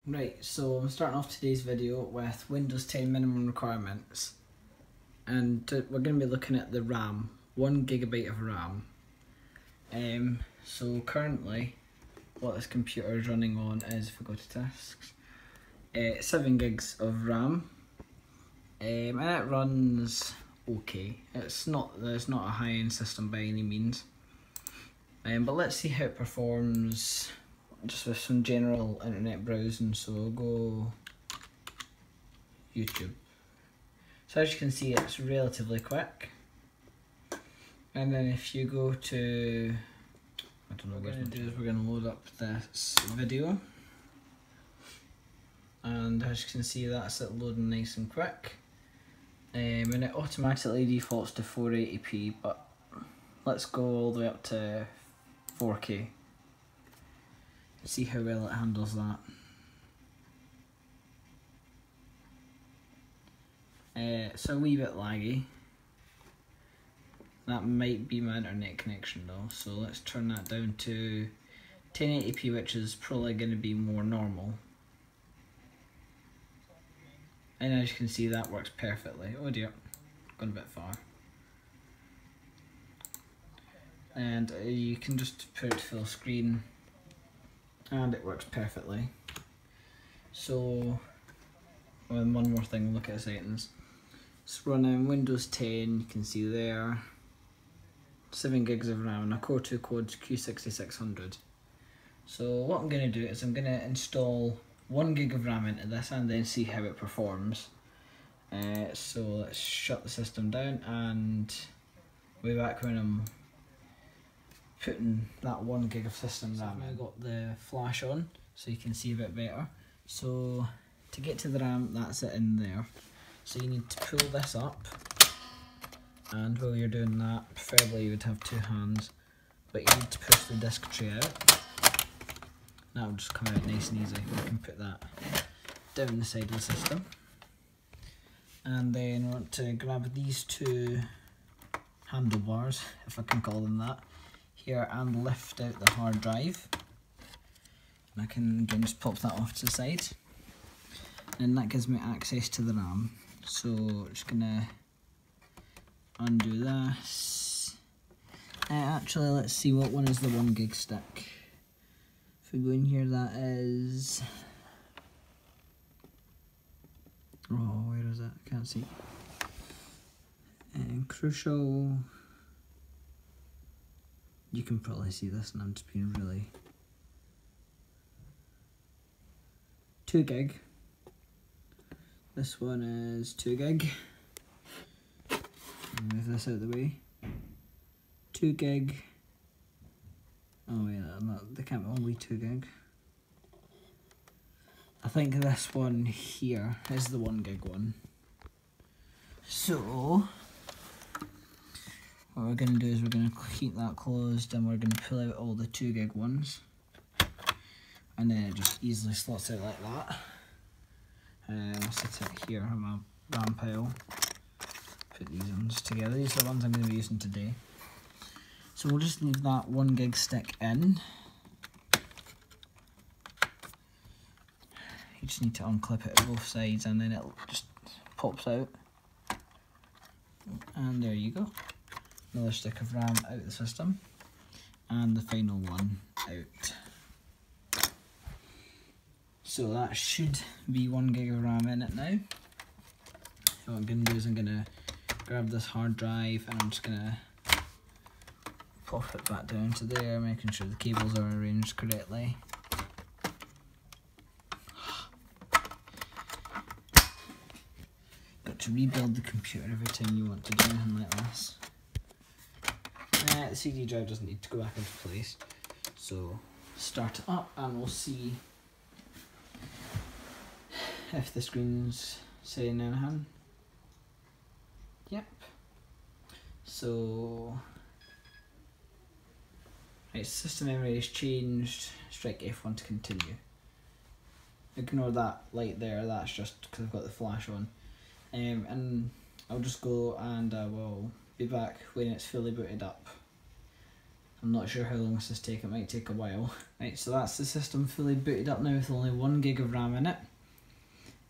Right, so I'm starting off today's video with Windows 10 minimum requirements, and we're going to be looking at the RAM, 1 GB of RAM. So currently what this computer is running on is, if we go to tasks, 7 gigs of RAM, and it runs okay. It's not a high-end system by any means, but let's see how it performs just with some general internet browsing. So we'll go YouTube. So as you can see, it's relatively quick. And then if you go to, I don't know what we're going to do is we're going to load up this video. And as you can see, that's it loading nice and quick. And it automatically defaults to 480p, but let's go all the way up to 4K. See how well it handles that. It's a wee bit laggy. That might be my internet connection though, so let's turn that down to 1080p, which is probably going to be more normal. And as you can see, that works perfectly. Oh dear, gone a bit far. And you can just put it to full screen, and it works perfectly. So, one more thing, look at the settings. It's running Windows 10, you can see there, 7 gigs of RAM, and a Core 2 Quad Q6600. So what I'm going to do is I'm going to install 1 gig of RAM into this and then see how it performs. So let's shut the system down, and way back when I'm putting that 1 gig of system RAM in. I've got the flash on so you can see a bit better. So to get to the RAM, that's it in there. So you need to pull this up, and while you're doing that, preferably you would have 2 hands, but you need to push the disk tray out. That will just come out nice and easy. You can put that down the side of the system. And then we want to grab these 2 handlebars, if I can call them that, here, and lift out the hard drive. And I can again just pop that off to the side, and that gives me access to the RAM. So just gonna undo this. Actually, let's see what one is the 1 gig stick. If we go in here, that is, oh, where is it? I can't see. Crucial. You can probably see this, and I'm just being really. 2 gig. This one is 2 gig. Move this out of the way. 2 gig. Oh yeah, they can't be only 2 gig. I think this one here is the 1 gig one. So what we're going to do is we're going to keep that closed, and we're going to pull out all the 2 gig ones, and then it just easily slots out like that. I'll set it here on my RAM pile. Put these ones together. These are the ones I'm going to be using today. So we'll just leave that 1 gig stick in. You just need to unclip it at both sides, and then it just pops out. And there you go. Another stick of RAM out of the system, and the final one out. So that should be 1 gig of RAM in it now. So what I'm going to do is I'm going to grab this hard drive, and I'm just going to pop it back down to there, making sure the cables are arranged correctly. Got to rebuild the computer every time you want to do anything like this. The CD drive doesn't need to go back into place. So start it up, and we'll see if the screen's saying anything. Yep. So, right, system memory is changed. Strike F1 to continue. Ignore that light there, that's just because I've got the flash on. And I'll just go, and I will be back when it's fully booted up. I'm not sure how long this is take, it might take a while. Right, so that's the system fully booted up now with only 1 gig of RAM in it.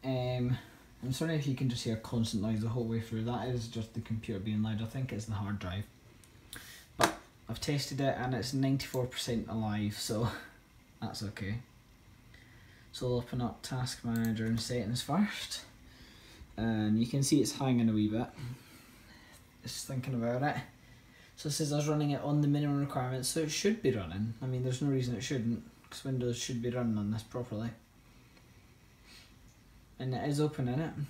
I'm sorry if you can just hear constant noise the whole way through, that is just the computer being loud, I think it's the hard drive. But I've tested it and it's 94% alive, so that's okay. So I'll open up Task Manager and Settings first. And you can see it's hanging a wee bit. Just thinking about it. So it says I was running it on the minimum requirements, so it should be running. I mean, there's no reason it shouldn't, because Windows should be running on this properly. And it is open in it. I'm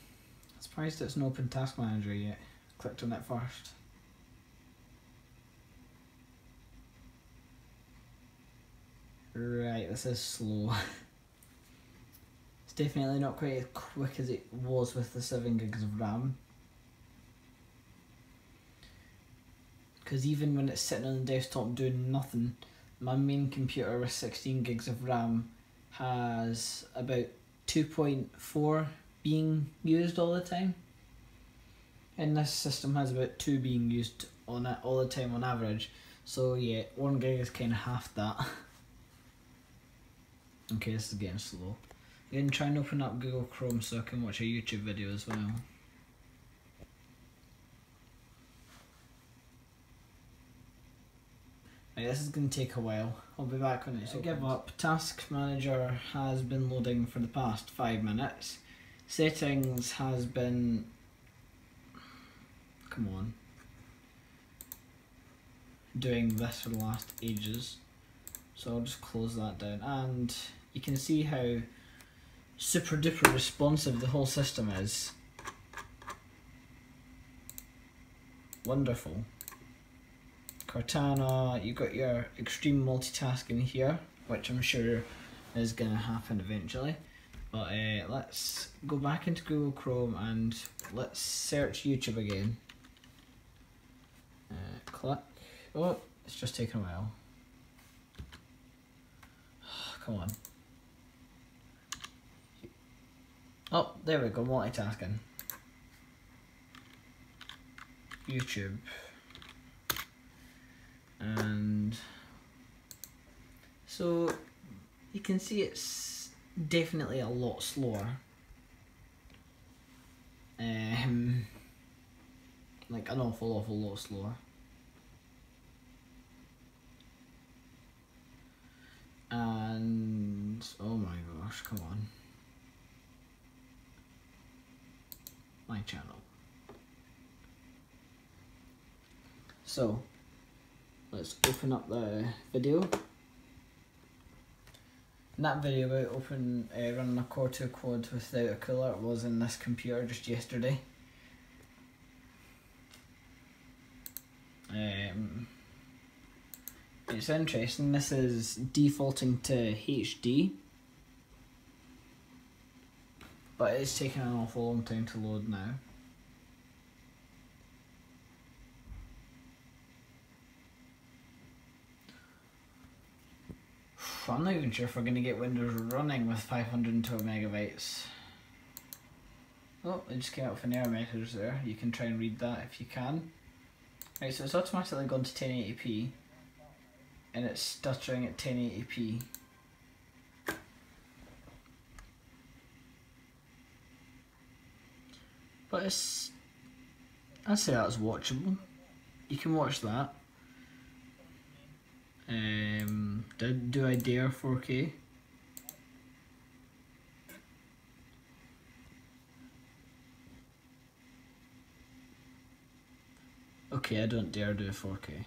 surprised it's not open Task Manager yet. Clicked on it first. Right, this is slow. It's definitely not quite as quick as it was with the 7 gigs of RAM. Because even when it's sitting on the desktop doing nothing, my main computer with 16 gigs of RAM has about 2.4 being used all the time. And this system has about 2 being used on it all the time on average. So yeah, 1 gig is kind of half that. Okay, this is getting slow. I'm going to try and open up Google Chrome so I can watch a YouTube video as well. Right, this is going to take a while. I'll be back when it's opens. Give up. Task Manager has been loading for the past 5 minutes. Settings has been... Come on. Doing this for the last ages. So I'll just close that down. And you can see how super duper responsive the whole system is. Wonderful. Cortana, you've got your extreme multitasking here, which I'm sure is going to happen eventually. But let's go back into Google Chrome and let's search YouTube again. Click. Oh, it's just taking a while. Come on. Oh, there we go, multitasking. YouTube. And so you can see it's definitely a lot slower. Like an awful lot slower. And oh my gosh, come on. My channel. So let's open up the video. And that video about running a Core 2 quad without a cooler was in this computer just yesterday. It's interesting, this is defaulting to HD, but it's taking an awful long time to load now. I'm not even sure if we're going to get Windows running with 512 megabytes. Oh, it just came out with an error message there. You can try and read that if you can. Right, so it's automatically gone to 1080p. And it's stuttering at 1080p. But it's... I'd say that's watchable. You can watch that. Do I dare 4K? Okay, I don't dare do 4K.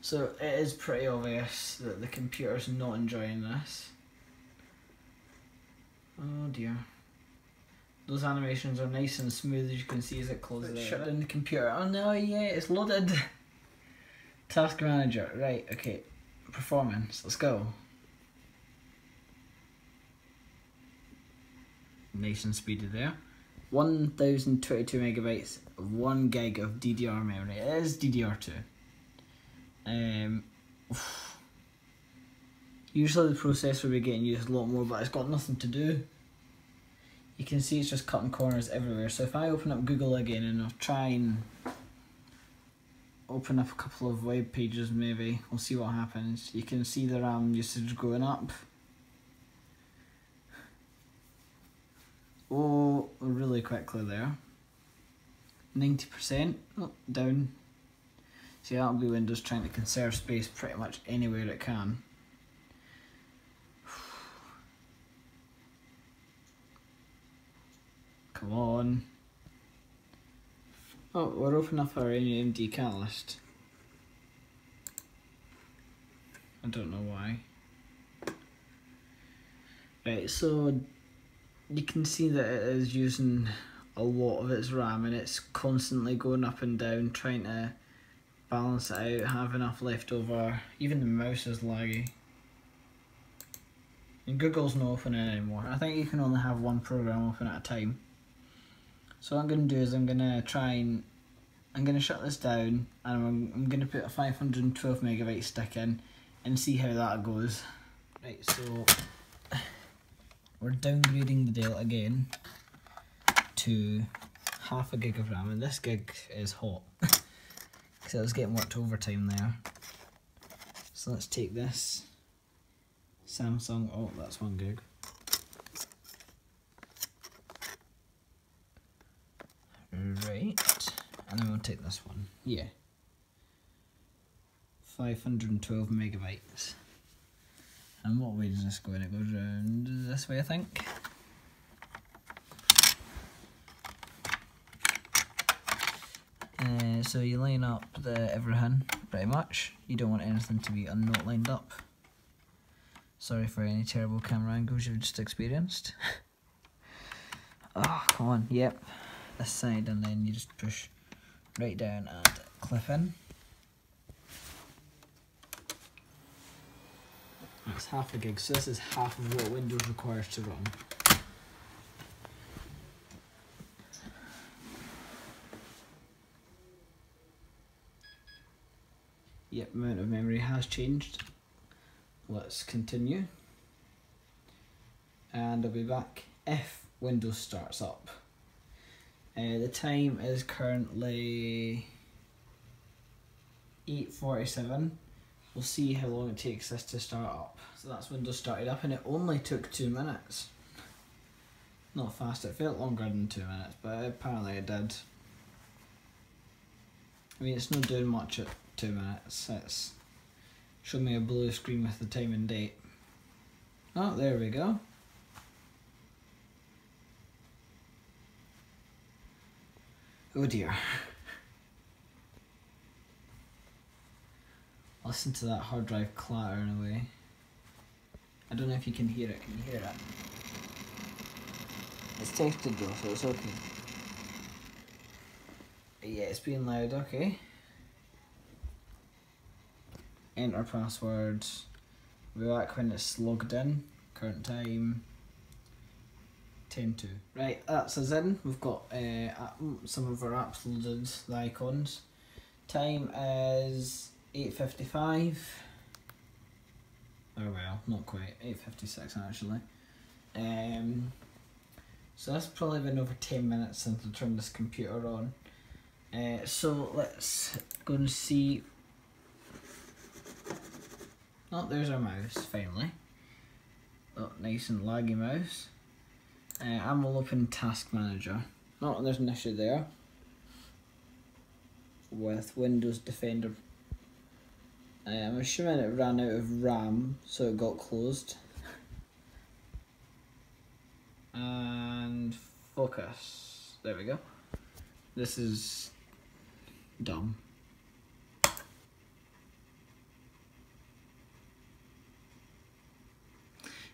So it is pretty obvious that the computer's not enjoying this. Oh dear. Those animations are nice and smooth as you can see as it closes. Let's shut down the computer. Oh no, yeah, it's loaded. Task Manager, right, okay. Performance, let's go. Nice and speedy there. 1022 megabytes of 1 gig of DDR memory. It is DDR2. Usually the processor will be getting used a lot more, but it's got nothing to do. you can see it's just cutting corners everywhere. So if I open up Google again and I'll try and open up a couple of web pages, maybe we'll see what happens. You can see the RAM usage going up. Oh, really quickly there. 90%, oh, down. See, that'll be Windows trying to conserve space pretty much anywhere it can. Come on. Oh, we're opening up our AMD catalyst. I don't know why. Right, so you can see that it is using a lot of its RAM and it's constantly going up and down trying to balance it out, have enough left over. Even the mouse is laggy. And Google's not opening anymore. I think you can only have one program open at a time. So what I'm going to do is I'm going to shut this down and I'm going to put a 512 megabyte stick in and see how that goes. Right, so we're downgrading the Dell again to half a gig of RAM, and this gig is hot because I was getting worked overtime there. So let's take this Samsung, oh that's 1 gig. Right, and then we'll take this one, yeah. 512 megabytes. And what way does this go? It goes around this way, I think. So you line up everything, pretty much. You don't want anything to be not lined up. Sorry for any terrible camera angles you've just experienced. Oh, come on, yep. This side, and then you just push right down and clip in. That's half a gig, so this is half of what Windows requires to run. Yep, amount of memory has changed. Let's continue. And I'll be back if Windows starts up. The time is currently 8:47. We'll see how long it takes this to start up. So that's Windows started up and it only took 2 minutes. Not fast, it felt longer than 2 minutes, but apparently it did. I mean, it's not doing much at 2 minutes. It's showing me a blue screen with the time and date. Oh, there we go. Oh dear. Listen to that hard drive clattering away. I don't know if you can hear it. Can you hear it? It's tested though, so it's okay. Yeah, it's being loud, okay. Enter passwords. We'll be back when it's logged in. Current time 10:02. Right, that's us in. We've got some of our apps loaded, the icons. Time is 8:55. Oh well, not quite. 8:56 actually. So that's probably been over 10 minutes since I turned this computer on. So let's go and see. Oh, there's our mouse finally. Oh, nice and laggy mouse. And we'll open Task Manager. Oh, there's an issue there with Windows Defender. I'm assuming it ran out of RAM, so it got closed. And focus. There we go. This is dumb.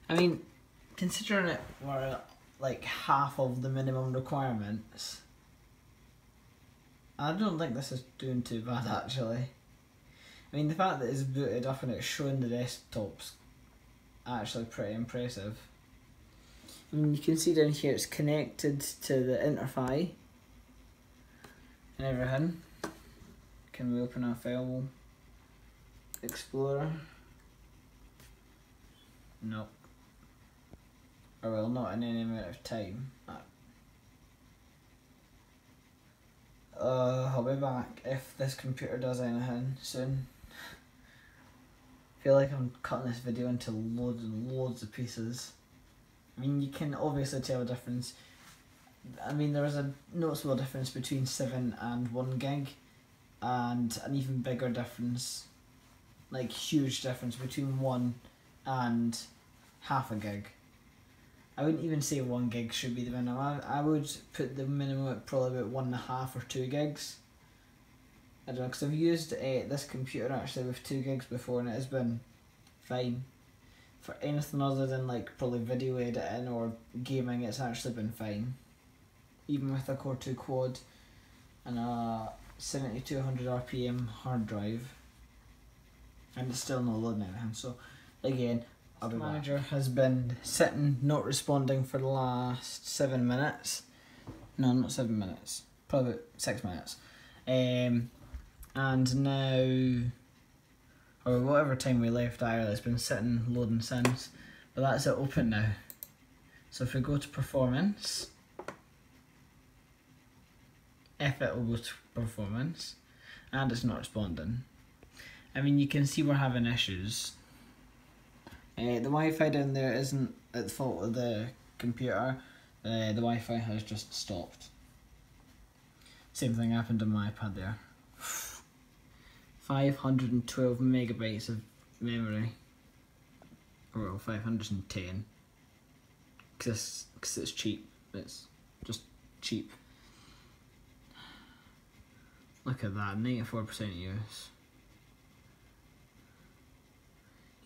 I mean, considering it were like half of the minimum requirements, I don't think this is doing too bad actually. I mean, the fact that it's booted up and it's showing the desktop's actually pretty impressive. I mean, you can see down here it's connected to the Interfi and everything. Can we open a file explorer? Nope. Or well, not in any amount of time, I'll be back if this computer does anything soon. I feel like I'm cutting this video into loads and loads of pieces. I mean, you can obviously tell a difference. I mean, there is a noticeable difference between 7 and 1 gig, and an even bigger difference, like huge difference between 1 and half a gig. I wouldn't even say 1 gig should be the minimum. I would put the minimum at probably about 1.5 or 2 gigs. I don't know, because I've used this computer actually with 2 gigs before and it has been fine. For anything other than like probably video editing or gaming, it's actually been fine. Even with a Core 2 quad and a 7200 RPM hard drive. And it's still not loading anything, so again, the manager has been sitting, not responding for the last 7 minutes. No, not 7 minutes. Probably about 6 minutes. And now, or whatever time we left earlier, it's been sitting loading since. But that's it open now. So if we go to performance, if it will go to performance, and it's not responding. I mean, you can see we're having issues. The Wi-Fi down there isn't at the fault of the computer. The Wi-Fi has just stopped. Same thing happened on my iPad there. 512 megabytes of memory. Or well, 510. Because it's cheap. It's just cheap. Look at that, 94% use.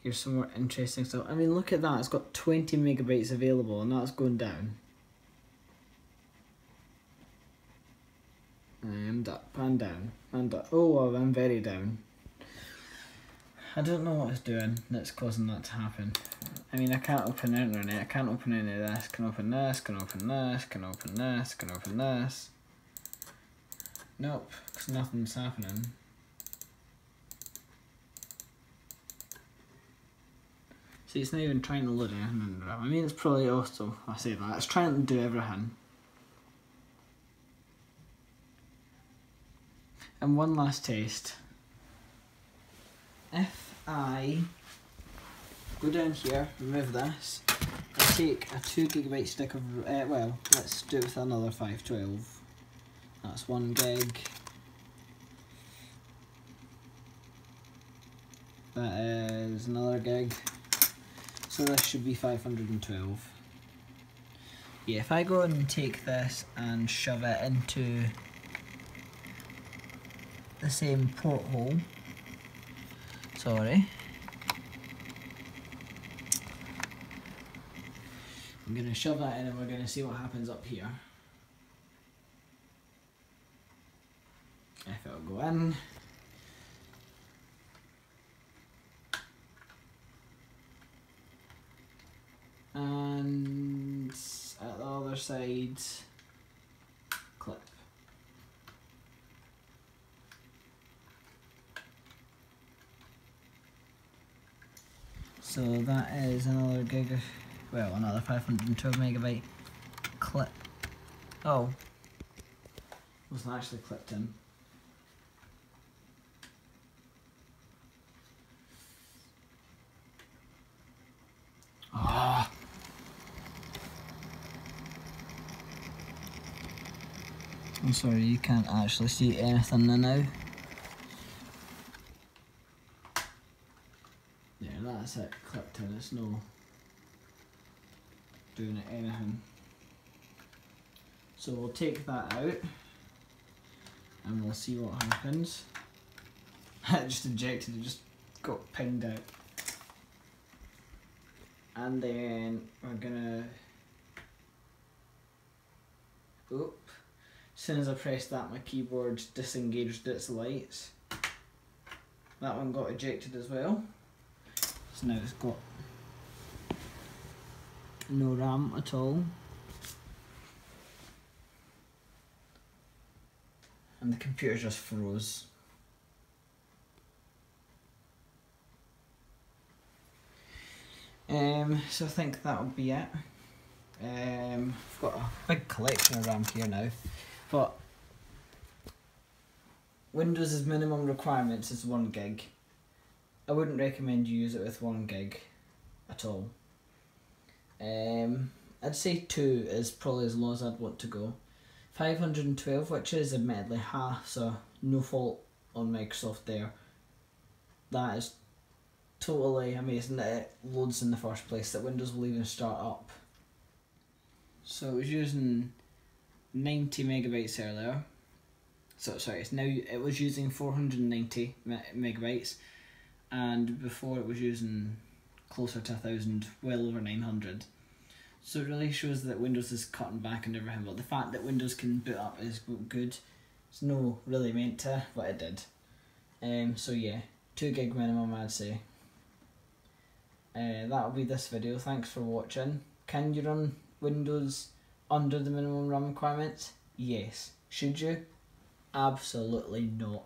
Here's some more interesting stuff. I mean, look at that. It's got 20 megabytes available, and that's going down. And up, and down, and up. Oh, well, I'm very down. I don't know what it's doing that's causing that to happen. I mean, I can't open the internet. I can't open any of this. Can open this, can open this, can open this, can open this. Nope, because nothing's happening. See, it's not even trying to load anything. I mean, it's probably also, I say that, it's trying to do everything. And one last test. If I go down here, remove this, and take a 2 gigabyte stick of, well, let's do it with another 512. That's 1 gig. That is another gig. So this should be 512. Yeah, if I go and take this and shove it into the same porthole, sorry, I'm going to shove that in and we're going to see what happens up here. If it'll go in. And at the other side, clip. So that is another gig of, well, another 512 megabyte clip. Oh, wasn't actually clipped in. Ah. I'm sorry, you can't actually see anything now. Yeah, that's it, clipped in, it's no doing it anything. So we'll take that out and we'll see what happens. It just ejected, it just got pinged out. And then we're gonna, oop, as soon as I pressed that my keyboard disengaged its lights. That one got ejected as well. So now it's got no RAM at all. And the computer just froze. So I think that'll be it. I've got a big collection of RAM here now, but Windows' minimum requirements is 1 gig. I wouldn't recommend you use it with 1 gig at all. I'd say 2 is probably as low as I'd want to go. 512, which is admittedly half, so no fault on Microsoft there. That is totally amazing that it loads in the first place, that Windows will even start up. So it was using 90 megabytes earlier. So sorry, it's now it was using 490 megabytes, and before it was using closer to 1,000, well over 900. So it really shows that Windows is cutting back on everything, but the fact that Windows can boot up is good. It's no really meant to, but it did. So yeah, 2 gig minimum I'd say. That'll be this video, thanks for watching. Can you run Windows under the minimum RAM requirements? Yes. Should you? Absolutely not.